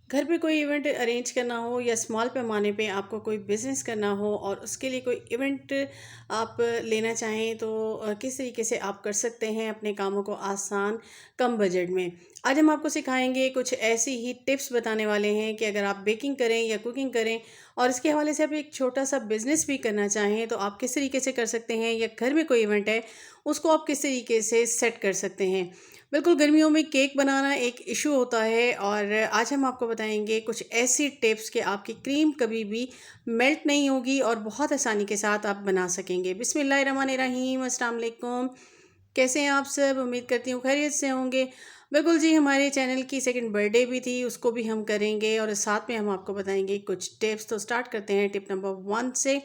घर पे कोई इवेंट अरेंज करना हो या स्मॉल पैमाने पे आपको कोई बिज़नेस करना हो और उसके लिए कोई इवेंट आप लेना चाहें तो किस तरीके से आप कर सकते हैं अपने कामों को आसान कम बजट में। आज हम आपको सिखाएंगे कुछ ऐसी ही टिप्स बताने वाले हैं कि अगर आप बेकिंग करें या कुकिंग करें और इसके हवाले से आप एक छोटा सा बिज़नेस भी करना चाहें तो आप किस तरीके से कर सकते हैं, या घर में कोई इवेंट है उसको आप किस तरीके से सेट कर सकते हैं। बिल्कुल, गर्मियों में केक बनाना एक इशू होता है और आज हम आपको बताएंगे कुछ ऐसी टिप्स कि आपकी क्रीम कभी भी मेल्ट नहीं होगी और बहुत आसानी के साथ आप बना सकेंगे। बिस्मिल्लाहिर्रहमानिर्रहीम, अस्सलाम वालेकुम। कैसे हैं आप सब? उम्मीद करती हूँ खैरियत से होंगे। बिल्कुल जी, हमारे चैनल की सेकंड बर्थडे भी थी, उसको भी हम करेंगे और साथ में हम आपको बताएंगे कुछ टिप्स। तो स्टार्ट करते हैं टिप नंबर 1 से।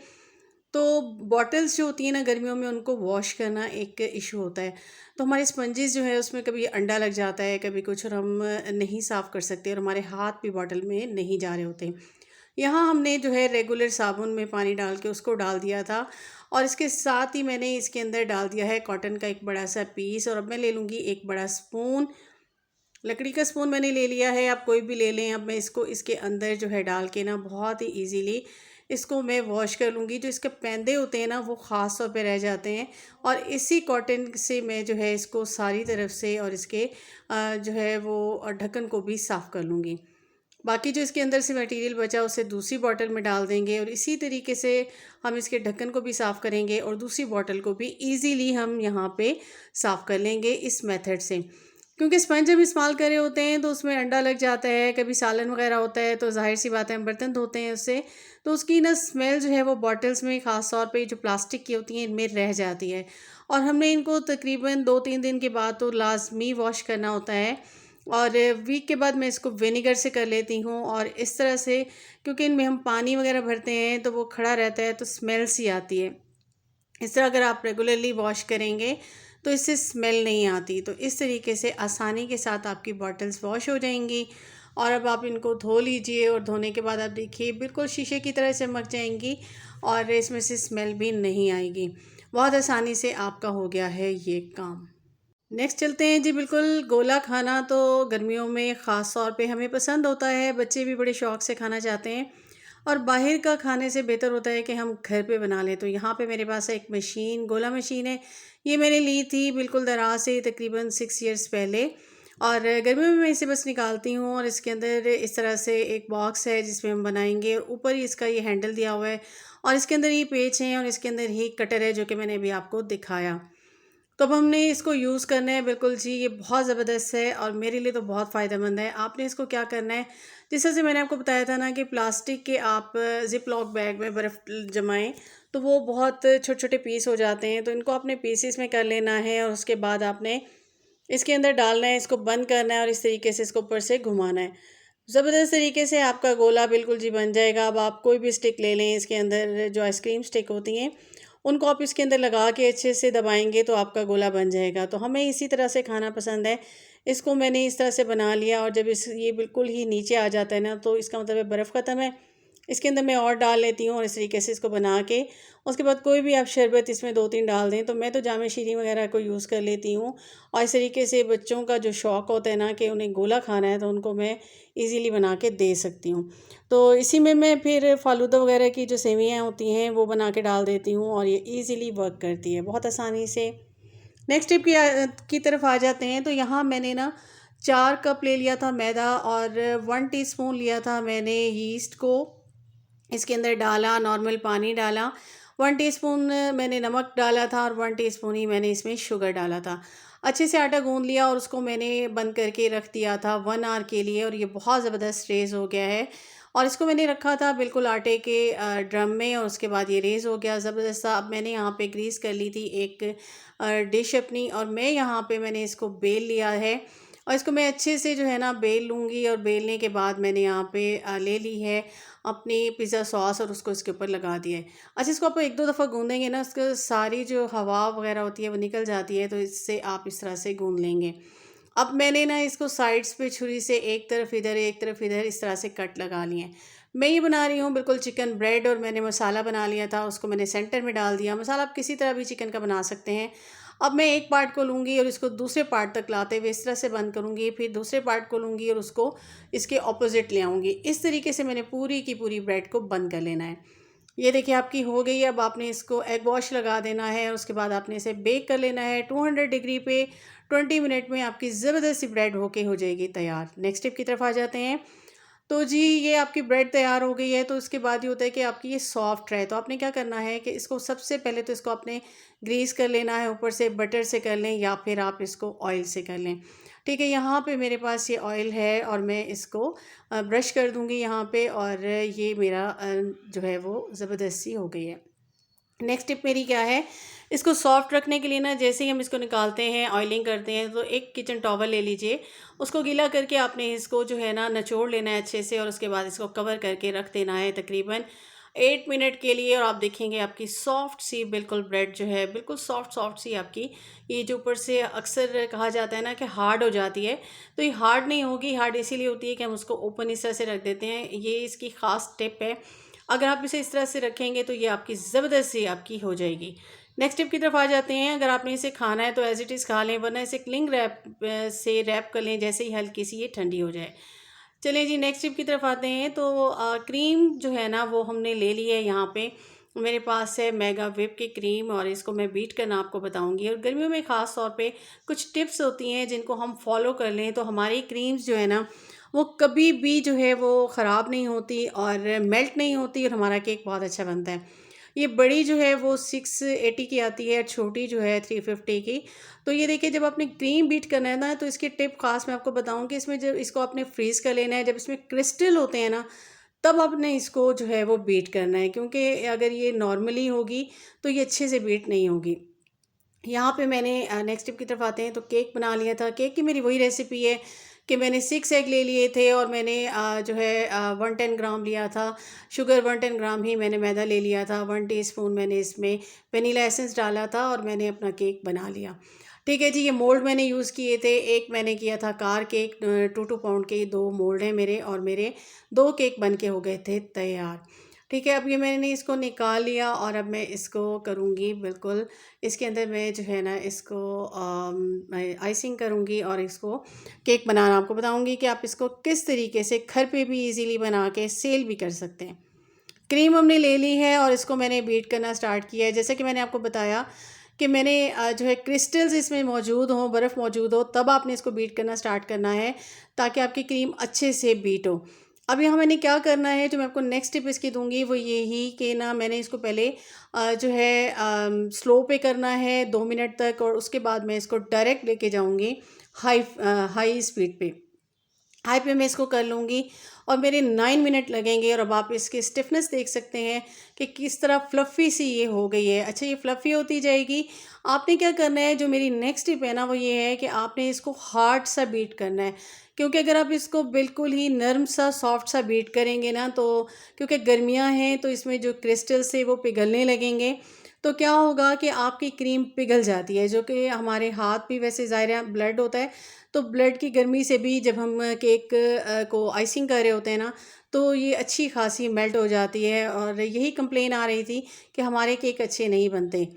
तो बॉटल्स जो होती हैं ना गर्मियों में, उनको वॉश करना एक इशू होता है। तो हमारे स्पंजेस जो है उसमें कभी अंडा लग जाता है, कभी कुछ, और हम नहीं साफ़ कर सकते और हमारे हाथ भी बॉटल में नहीं जा रहे होते। यहाँ हमने जो है रेगुलर साबुन में पानी डाल के उसको डाल दिया था और इसके साथ ही मैंने इसके अंदर डाल दिया है कॉटन का एक बड़ा सा पीस। और अब मैं ले लूँगी एक बड़ा स्पून, लकड़ी का स्पून मैंने ले लिया है, आप कोई भी ले लें। अब मैं इसको इसके अंदर जो है डाल के ना बहुत ही इजीली इसको मैं वॉश कर लूँगी। जो इसके पैंदे होते हैं ना वो ख़ास तौर पे रह जाते हैं और इसी कॉटन से मैं जो है इसको सारी तरफ से और इसके जो है वो ढक्कन को भी साफ़ कर लूँगी। बाकी जो इसके अंदर से मटेरियल बचा उसे दूसरी बॉटल में डाल देंगे और इसी तरीके से हम इसके ढक्कन को भी साफ़ करेंगे और दूसरी बॉटल को भी इजीली हम यहाँ पे साफ़ कर लेंगे इस मेथड से। क्योंकि स्पंज हम इस्तेमाल कर रहे होते हैं तो उसमें अंडा लग जाता है, कभी सालन वगैरह होता है तो ज़ाहिर सी बात है हम बर्तन धोते हैं उससे, तो उसकी ना स्मेल जो है वो बॉटल्स में ख़ास तौर पे जो प्लास्टिक की होती हैं इनमें रह जाती है। और हमने इनको तकरीबन 2-3 दिन के बाद तो लाज़मी वॉश करना होता है और वीक के बाद मैं इसको विनेगर से कर लेती हूँ। और इस तरह से, क्योंकि इनमें हम पानी वगैरह भरते हैं तो वो खड़ा रहता है तो स्मेल सी आती है। इस तरह अगर आप रेगुलरली वॉश करेंगे तो इससे स्मेल नहीं आती। तो इस तरीके से आसानी के साथ आपकी बॉटल्स वॉश हो जाएंगी और अब आप इनको धो लीजिए और धोने के बाद आप देखिए बिल्कुल शीशे की तरह चमक जाएंगी और इसमें से स्मेल भी नहीं आएगी। बहुत आसानी से आपका हो गया है ये काम। नेक्स्ट चलते हैं जी। बिल्कुल, गोला खाना तो गर्मियों में ख़ास तौर पे हमें पसंद होता है, बच्चे भी बड़े शौक़ से खाना चाहते हैं और बाहर का खाने से बेहतर होता है कि हम घर पे बना लें। तो यहाँ पे मेरे पास एक मशीन, गोला मशीन है। ये मैंने ली थी बिल्कुल दराज से तकरीबन 6 इयर्स पहले और गर्मियों में मैं इसे बस निकालती हूँ और इसके अंदर इस तरह से एक बॉक्स है जिसमें हम बनाएंगे और ऊपर ही इसका ये हैंडल दिया हुआ है और इसके अंदर ये पेच हैं और इसके अंदर ही कटर है जो कि मैंने अभी आपको दिखाया। तो अब हमने इसको यूज़ करना है। बिल्कुल जी, ये बहुत ज़बरदस्त है और मेरे लिए तो बहुत फ़ायदेमंद है। आपने इसको क्या करना है, जिस तरह से मैंने आपको बताया था ना कि प्लास्टिक के आप ज़िप लॉक बैग में बर्फ़ जमाएँ तो वो बहुत छोटे-छोटे पीस हो जाते हैं। तो इनको आपने पीसेस में कर लेना है और उसके बाद आपने इसके अंदर डालना है, इसको बंद करना है और इस तरीके से इसको ऊपर से घुमाना है। ज़बरदस्त तरीके से आपका गोला बिल्कुल जी बन जाएगा। अब आप कोई भी स्टिक ले लें, इसके अंदर जो आइसक्रीम स्टिक होती हैं उनको आप इसके अंदर लगा के अच्छे से दबाएंगे तो आपका गोला बन जाएगा। तो हमें इसी तरह से खाना पसंद है। इसको मैंने इस तरह से बना लिया और जब इस ये बिल्कुल ही नीचे आ जाता है ना तो इसका मतलब है बर्फ़ ख़त्म है। इसके अंदर मैं और डाल लेती हूँ और इस तरीके से इसको बना के उसके बाद कोई भी आप शरबत इसमें 2-3 डाल दें। तो मैं तो जाम शीरी वगैरह को यूज़ कर लेती हूँ और इस तरीके से बच्चों का जो शौक़ होता है ना कि उन्हें गोला खाना है तो उनको मैं ईज़िली बना के दे सकती हूँ। तो इसी में मैं फिर फ़ालूदा वगैरह की जो सेवइयाँ होती हैं वो बना के डाल देती हूँ और ये ईज़िली वर्क करती है बहुत आसानी से। नेक्स्ट टिप की तरफ आ जाते हैं। तो यहाँ मैंने ना 4 कप ले लिया था मैदा और 1 टीस्पून लिया था मैंने यीस्ट को। इसके अंदर डाला, नॉर्मल पानी डाला, 1 टीस्पून मैंने नमक डाला था और 1 टीस्पून ही मैंने इसमें शुगर डाला था। अच्छे से आटा गूँध लिया और उसको मैंने बंद करके रख दिया था 1 आवर के लिए और ये बहुत ज़बरदस्त रेज़ हो गया है। और इसको मैंने रखा था बिल्कुल आटे के ड्रम में और उसके बाद ये रेज़ हो गया ज़बरदस्त सा। अब मैंने यहाँ पे ग्रीस कर ली थी एक डिश अपनी और मैं यहाँ पे मैंने इसको बेल लिया है और इसको मैं अच्छे से जो है ना बेल लूँगी और बेलने के बाद मैंने यहाँ पे ले ली है अपनी पिज़्ज़ा सॉस और उसको इसके ऊपर लगा दिया है। अच्छा, इसको आप 1-2 दफ़ा गूँधेंगे ना उसका सारी जो हवा वगैरह होती है वो निकल जाती है, तो इससे आप इस तरह से गूँध लेंगे। अब मैंने ना इसको साइड्स पे छुरी से एक तरफ इधर, एक तरफ इधर इस तरह से कट लगा लिए हैं। मैं ये बना रही हूँ बिल्कुल चिकन ब्रेड और मैंने मसाला बना लिया था, उसको मैंने सेंटर में डाल दिया। मसाला आप किसी तरह भी चिकन का बना सकते हैं। अब मैं एक पार्ट को लूँगी और इसको दूसरे पार्ट तक लाते हुए इस तरह से बंद करूँगी, फिर दूसरे पार्ट को लूँगी और उसको इसके ऑपोजिट ले आऊँगी। इस तरीके से मैंने पूरी की पूरी ब्रेड को बंद कर लेना है। ये देखिए आपकी हो गई है। अब आपने इसको एग वॉश लगा देना है और उसके बाद आपने इसे बेक कर लेना है 200 डिग्री पे। 20 मिनट में आपकी ज़बरदस्त सी ब्रेड होके हो जाएगी तैयार। नेक्स्ट टिप की तरफ आ जाते हैं। तो जी ये आपकी ब्रेड तैयार हो गई है, तो उसके बाद ये होता है कि आपकी ये सॉफ्ट है। तो आपने क्या करना है कि इसको सबसे पहले तो इसको आपने ग्रीस कर लेना है, ऊपर से बटर से कर लें या फिर आप इसको ऑयल से कर लें। ठीक है, यहाँ पे मेरे पास ये ऑयल है और मैं इसको ब्रश कर दूँगी यहाँ पे, और ये मेरा जो है वो ज़बरदस्त सी हो गई है। नेक्स्ट टिप मेरी क्या है, इसको सॉफ्ट रखने के लिए ना, जैसे ही हम इसको निकालते हैं ऑयलिंग करते हैं, तो एक किचन टॉवल ले लीजिए, उसको गीला करके आपने इसको जो है ना निचोड़ लेना है अच्छे से, और उसके बाद इसको कवर करके रख देना है तकरीबन 8 मिनट के लिए। और आप देखेंगे आपकी सॉफ्ट सी बिल्कुल ब्रेड जो है बिल्कुल सॉफ्ट सॉफ्ट सी आपकी, ये जो ऊपर से अक्सर कहा जाता है ना कि हार्ड हो जाती है, तो ये हार्ड नहीं होगी। हार्ड इसीलिए होती है कि हम उसको ओपन इस तरह से रख देते हैं। ये इसकी ख़ास टिप है। अगर आप इसे इस तरह से रखेंगे तो ये आपकी ज़बरदस्त सी आपकी हो जाएगी। नेक्स्ट टिप की तरफ आ जाते हैं। अगर आपने इसे खाना है तो एज़ इट इज़ खा लें, वरना इसे क्लिंग रैप से रैप कर लें जैसे ही हल्की सी ये ठंडी हो जाए। चलिए जी नेक्स्ट टिप की तरफ आते हैं। तो क्रीम जो है ना वो हमने ले ली है। यहाँ पे मेरे पास है मेगा व्हिप की क्रीम, और इसको मैं बीट करना आपको बताऊंगी। और गर्मियों में ख़ास तौर पे कुछ टिप्स होती हैं जिनको हम फॉलो कर लें तो हमारी क्रीम्स जो है ना वो कभी भी जो है वो ख़राब नहीं होती और मेल्ट नहीं होती, और हमारा केक बहुत अच्छा बनता है। ये बड़ी जो है वो 680 की आती है, छोटी जो है 350 की। तो ये देखिए जब आपने क्रीम बीट करना है ना, तो इसकी टिप खास मैं आपको बताऊं कि इसमें जब इसको आपने फ्रीज़ कर लेना है, जब इसमें क्रिस्टल होते हैं ना तब आपने इसको जो है वो बीट करना है, क्योंकि अगर ये नॉर्मली होगी तो ये अच्छे से बीट नहीं होगी। यहाँ पे मैंने नेक्स्ट टिप की तरफ आते हैं। तो केक बना लिया था। केक की मेरी वही रेसिपी है कि मैंने 6 एग ले लिए थे, और मैंने जो है 110 ग्राम लिया था शुगर, 110 ग्राम ही मैंने मैदा ले लिया था, 1 टीस्पून मैंने इसमें वनीला एसेंस डाला था, और मैंने अपना केक बना लिया। ठीक है जी, ये मोल्ड मैंने यूज़ किए थे। एक मैंने किया था कार केक, 2 पाउंड के 2 मोल्ड हैं मेरे, और मेरे 2 केक बन के हो गए थे तैयार। ठीक है, अब ये मैंने इसको निकाल लिया, और अब मैं इसको करूँगी बिल्कुल, इसके अंदर मैं जो है ना इसको मैं आइसिंग करूँगी, और इसको केक बनाना आपको बताऊँगी कि आप इसको किस तरीके से घर पे भी इजीली बना के सेल भी कर सकते हैं। क्रीम हमने ले ली है और इसको मैंने बीट करना स्टार्ट किया है। जैसे कि मैंने आपको बताया कि मैंने जो है क्रिस्टल्स इसमें मौजूद हों, बर्फ़ मौजूद हो, तब आपने इसको बीट करना स्टार्ट करना है ताकि आपकी क्रीम अच्छे से बीट हो। अब यहाँ मैंने क्या करना है, जो मैं आपको नेक्स्ट टिप इसकी दूँगी वो यही कि ना मैंने इसको पहले जो है स्लो पे करना है 2 मिनट तक, और उसके बाद मैं इसको डायरेक्ट लेके जाऊँगी हाई स्पीड पे। हाई पे मैं इसको कर लूँगी और मेरे 9 मिनट लगेंगे, और अब आप इसकी स्टिफनेस देख सकते हैं कि किस तरह फ्लफ़ी सी ये हो गई है। अच्छा, ये फ्लफ़ी होती जाएगी। आपने क्या करना है, जो मेरी नेक्स्ट टिप है ना वो ये है कि आपने इसको हार्ड सा बीट करना है, क्योंकि अगर आप इसको बिल्कुल ही नरम सा सॉफ्ट सा बीट करेंगे ना, तो क्योंकि गर्मियाँ हैं तो इसमें जो क्रिस्टल्स है वो पिघलने लगेंगे। तो क्या होगा कि आपकी क्रीम पिघल जाती है, जो कि हमारे हाथ भी वैसे ज़ाहिर है ब्लड होता है, तो ब्लड की गर्मी से भी जब हम केक को आइसिंग कर रहे होते हैं ना, तो ये अच्छी खासी मेल्ट हो जाती है, और यही कंप्लेन आ रही थी कि हमारे केक अच्छे नहीं बनते।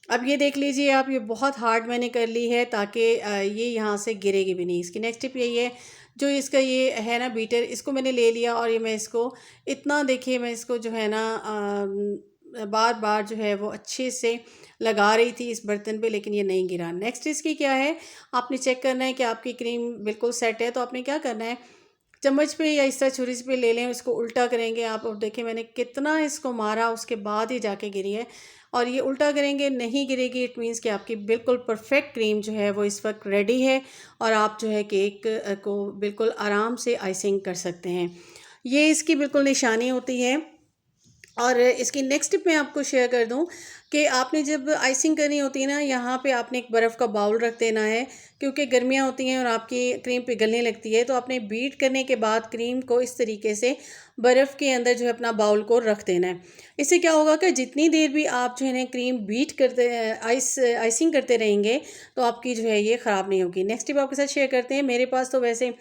अब ये देख लीजिए आप, ये बहुत हार्ड मैंने कर ली है ताकि ये यहाँ से गिरेगी भी नहीं। इसकी नेक्स्ट टिप यही है, जो इसका ये है ना बीटर, इसको मैंने ले लिया, और ये मैं इसको इतना देखिए मैं इसको जो है ना बार बार जो है वो अच्छे से लगा रही थी इस बर्तन पे, लेकिन ये नहीं गिरा। नेक्स्ट इसकी क्या है, आपने चेक करना है कि आपकी क्रीम बिल्कुल सेट है। तो आपने क्या करना है, चम्मच पे या इस तरह छुरी पे ले लें, इसको उल्टा करेंगे आप, और देखिए मैंने कितना इसको मारा उसके बाद ही जाके गिरी है। और ये उल्टा करेंगे नहीं गिरेगी, इट मीन्स कि आपकी बिल्कुल परफेक्ट क्रीम जो है वो इस वक्त रेडी है, और आप जो है केक को बिल्कुल आराम से आइसिंग कर सकते हैं। ये इसकी बिल्कुल निशानी होती है। और इसकी नेक्स्ट टिप मैं आपको शेयर कर दूं कि आपने जब आइसिंग करनी होती है ना, यहाँ पे आपने एक बर्फ़ का बाउल रख देना है, क्योंकि गर्मियाँ होती हैं और आपकी क्रीम पिघलने लगती है। तो आपने बीट करने के बाद क्रीम को इस तरीके से बर्फ़ के अंदर जो है अपना बाउल को रख देना है। इससे क्या होगा कि जितनी देर भी आप जो है ना क्रीम बीट करते आइसिंग करते रहेंगे, तो आपकी जो है ये ख़राब नहीं होगी। नेक्स्ट टिप आपके साथ शेयर करते हैं। मेरे पास तो वैसे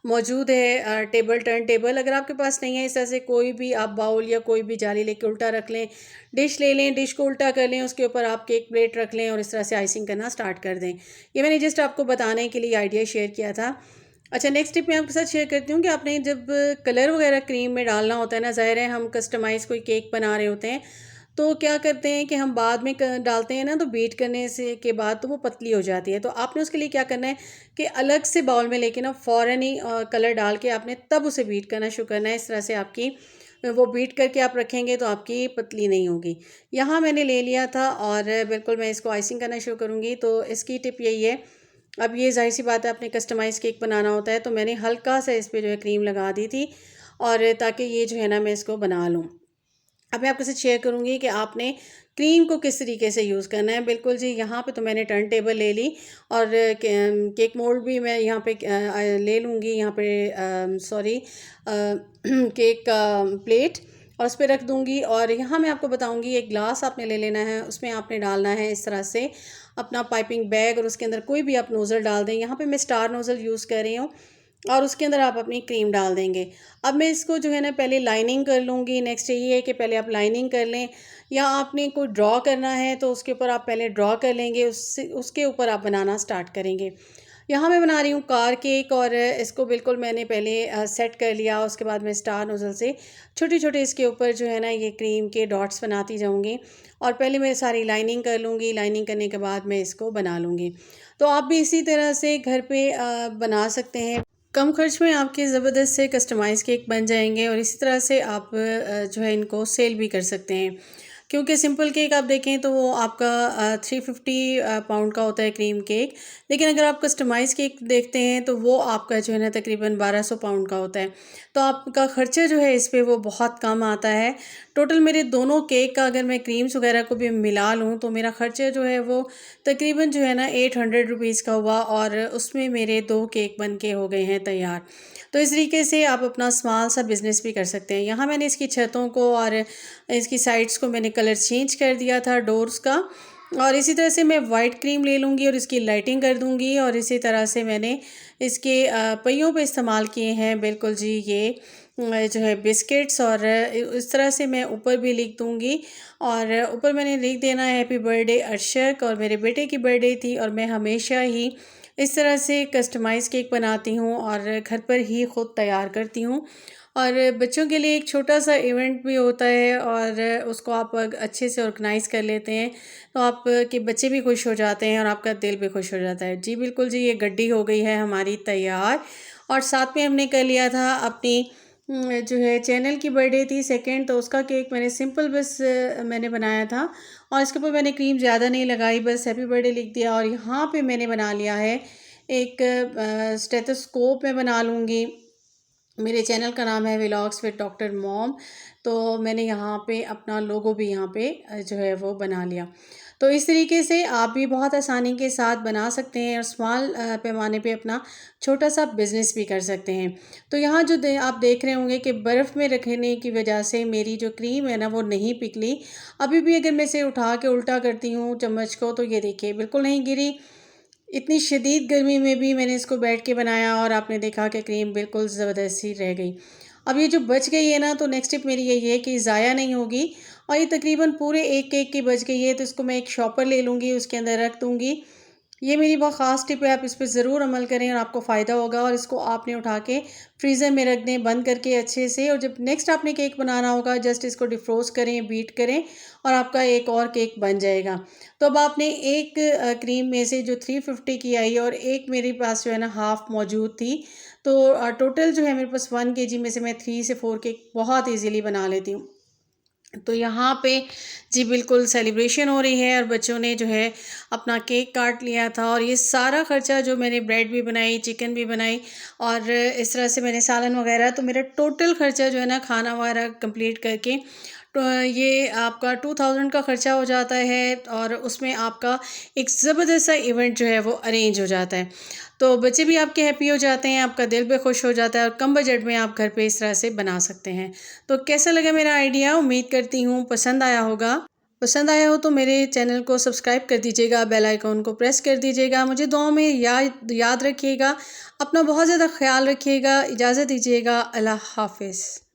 मौजूद है टेबल, टर्न टेबल। अगर आपके पास नहीं है इस तरह से कोई भी आप बाउल या कोई भी जाली लेके उल्टा रख लें, डिश ले लें, डिश को उल्टा कर लें, उसके ऊपर आप केक प्लेट रख लें और इस तरह से आइसिंग करना स्टार्ट कर दें। ये मैंने जस्ट आपको बताने के लिए आइडिया शेयर किया था। अच्छा, नेक्स्ट टिप मैं आपके साथ शेयर करती हूँ कि आपने जब कलर वगैरह क्रीम में डालना होता है ना, ज़ाहिर है हम कस्टमाइज़ कोई केक बना रहे होते हैं, तो क्या करते हैं कि हम बाद में डालते हैं ना, तो बीट करने से के बाद तो वो पतली हो जाती है। तो आपने उसके लिए क्या करना है कि अलग से बाउल में लेके ना फ़ौरन ही कलर डाल के आपने तब उसे बीट करना शुरू करना है। इस तरह से आपकी वो बीट करके आप रखेंगे तो आपकी पतली नहीं होगी। यहाँ मैंने ले लिया था और बिल्कुल मैं इसको आइसिंग करना शुरू करूँगी। तो इसकी टिप यही है, अब ये ज़ाहिर-सी बात है आपने कस्टमाइज़ केक बनाना होता है, तो मैंने हल्का-सा इस पे जो है क्रीम लगा दी थी और ताकि ये जो है ना मैं इसको बना लूँ। अब मैं आपके साथ शेयर करूँगी कि आपने क्रीम को किस तरीके से यूज़ करना है। बिल्कुल जी, यहाँ पे तो मैंने टर्न टेबल ले ली और केक मोल्ड भी मैं यहाँ पे ले लूँगी, यहाँ पे सॉरी केक का प्लेट और उस पे रख दूँगी। और यहाँ मैं आपको बताऊँगी, एक ग्लास आपने ले लेना है, उसमें आपने डालना है इस तरह से अपना पाइपिंग बैग और उसके अंदर कोई भी आप नोज़ल डाल दें। यहाँ पे मैं स्टार नोज़ल यूज़ कर रही हूँ और उसके अंदर आप अपनी क्रीम डाल देंगे। अब मैं इसको जो है ना पहले लाइनिंग कर लूँगी। नेक्स्ट ये है कि पहले आप लाइनिंग कर लें, या आपने कोई ड्रॉ करना है तो उसके ऊपर आप पहले ड्रॉ कर लेंगे, उससे उसके ऊपर आप बनाना स्टार्ट करेंगे। यहाँ मैं बना रही हूँ कार केक और इसको बिल्कुल मैंने पहले सेट कर लिया। उसके बाद मैं स्टार नोज़ल से छोटे-छोटे इसके ऊपर जो है ना ये क्रीम के डॉट्स बनाती जाऊँगी और पहले मैं सारी लाइनिंग कर लूँगी। लाइनिंग करने के बाद मैं इसको बना लूँगी। तो आप भी इसी तरह से घर पे बना सकते हैं। कम खर्च में आपके ज़बरदस्त से कस्टमाइज़ केक बन जाएँगे और इसी तरह से आप जो है इनको सेल भी कर सकते हैं। क्योंकि सिंपल केक आप देखें तो वो आपका 350 पाउंड का होता है क्रीम केक। लेकिन अगर आप कस्टमाइज़ केक देखते हैं तो वो आपका जो है ना तकरीबन 1200 पाउंड का होता है। तो आपका ख़र्चा जो है इस पे वो बहुत कम आता है। टोटल मेरे दोनों केक का अगर मैं क्रीम्स वग़ैरह को भी मिला लूँ तो मेरा ख़र्चा जो है वो तकरीबन जो है ना 800 रुपीज़ का हुआ और उसमें मेरे 2 केक बन के हो गए हैं तैयार। तो इस तरीके से आप अपना स्मॉल सा बिज़नेस भी कर सकते हैं। यहाँ मैंने इसकी छतों को और इसकी साइड्स को मैंने कलर चेंज कर दिया था डोर्स का, और इसी तरह से मैं वाइट क्रीम ले लूँगी और इसकी लाइटिंग कर दूँगी। और इसी तरह से मैंने इसके पहियों पे इस्तेमाल किए हैं बिल्कुल जी ये जो है बिस्किट्स, और इस तरह से मैं ऊपर भी लिख दूँगी। और ऊपर मैंने लिख देना है हैप्पी बर्थडे अर्शक, और मेरे बेटे की बर्थडे थी और मैं हमेशा ही इस तरह से कस्टमाइज़ केक बनाती हूँ और घर पर ही ख़ुद तैयार करती हूँ। और बच्चों के लिए एक छोटा-सा इवेंट भी होता है और उसको आप अच्छे से ऑर्गेनाइज़ कर लेते हैं, तो आपके बच्चे भी खुश हो जाते हैं और आपका दिल भी खुश हो जाता है। जी बिल्कुल जी, ये गड्डी हो गई है हमारी तैयार। और साथ में हमने कर लिया था अपनी जो है चैनल की बर्थडे थी सेकंड, तो उसका केक मैंने सिंपल बस मैंने बनाया था और इसके ऊपर मैंने क्रीम ज़्यादा नहीं लगाई, बस हैप्पी बर्थडे लिख दिया। और यहाँ पे मैंने बना लिया है एक स्टेथोस्कोप मैं बना लूँगी। मेरे चैनल का नाम है व्लॉग्स विद डॉक्टर मॉम, तो मैंने यहाँ पे अपना लोगो भी यहाँ पे जो है वो बना लिया। तो इस तरीके से आप भी बहुत आसानी के साथ बना सकते हैं और स्मॉल पैमाने पे अपना छोटा सा बिज़नेस भी कर सकते हैं। तो यहाँ जो आप देख रहे होंगे कि बर्फ़ में रखने की वजह से मेरी जो क्रीम है ना वो नहीं पिघली। अभी भी अगर मैं इसे उठा के उल्टा करती हूँ चम्मच को तो ये देखिए बिल्कुल नहीं गिरी। इतनी शदीद गर्मी में भी मैंने इसको बैठ के बनाया और आपने देखा कि क्रीम बिल्कुल ज़बरदस्त सी रह गई। अब ये जो बच गई है ना, तो नेक्स्ट टिप मेरी यही है कि ज़ाया नहीं होगी और ये तकरीबन पूरे एक केक की बच गई है, तो इसको मैं एक शॉपर ले लूँगी, उसके अंदर रख दूँगी। ये मेरी बहुत ख़ास टिप है, आप इस पे ज़रूर अमल करें और आपको फ़ायदा होगा। और इसको आपने उठा के फ्रीज़र में रख दें बंद करके अच्छे से, और जब नेक्स्ट आपने केक बनाना होगा जस्ट इसको डिफ्रोस्ट करें, बीट करें और आपका एक और केक बन जाएगा। तो अब आपने एक क्रीम में से जो 350 की आई और एक मेरे पास जो है ना हाफ़ मौजूद थी, तो टोटल जो है मेरे पास 1 केजी में से मैं 3 से 4 केक बहुत ईज़िली बना लेती हूँ। तो यहाँ पे जी बिल्कुल सेलिब्रेशन हो रही है और बच्चों ने जो है अपना केक काट लिया था, और ये सारा ख़र्चा जो मैंने ब्रेड भी बनाई, चिकन भी बनाई और इस तरह से मैंने सालन वगैरह, तो मेरा टोटल ख़र्चा जो है ना खाना वगैरह कंप्लीट करके तो ये आपका 2000 का ख़र्चा हो जाता है और उसमें आपका एक ज़बरदस्त सा इवेंट जो है वो अरेंज हो जाता है। तो बच्चे भी आपके हैप्पी हो जाते हैं, आपका दिल भी खुश हो जाता है और कम बजट में आप घर पे इस तरह से बना सकते हैं। तो कैसा लगा मेरा आइडिया? उम्मीद करती हूँ पसंद आया होगा। पसंद आया हो तो मेरे चैनल को सब्सक्राइब कर दीजिएगा, बेल आइकॉन को प्रेस कर दीजिएगा। मुझे दुआओं में याद रखिएगा। अपना बहुत ज़्यादा ख़्याल रखिएगा। इजाज़त दीजिएगा। अल्लाह हाफ़िज़।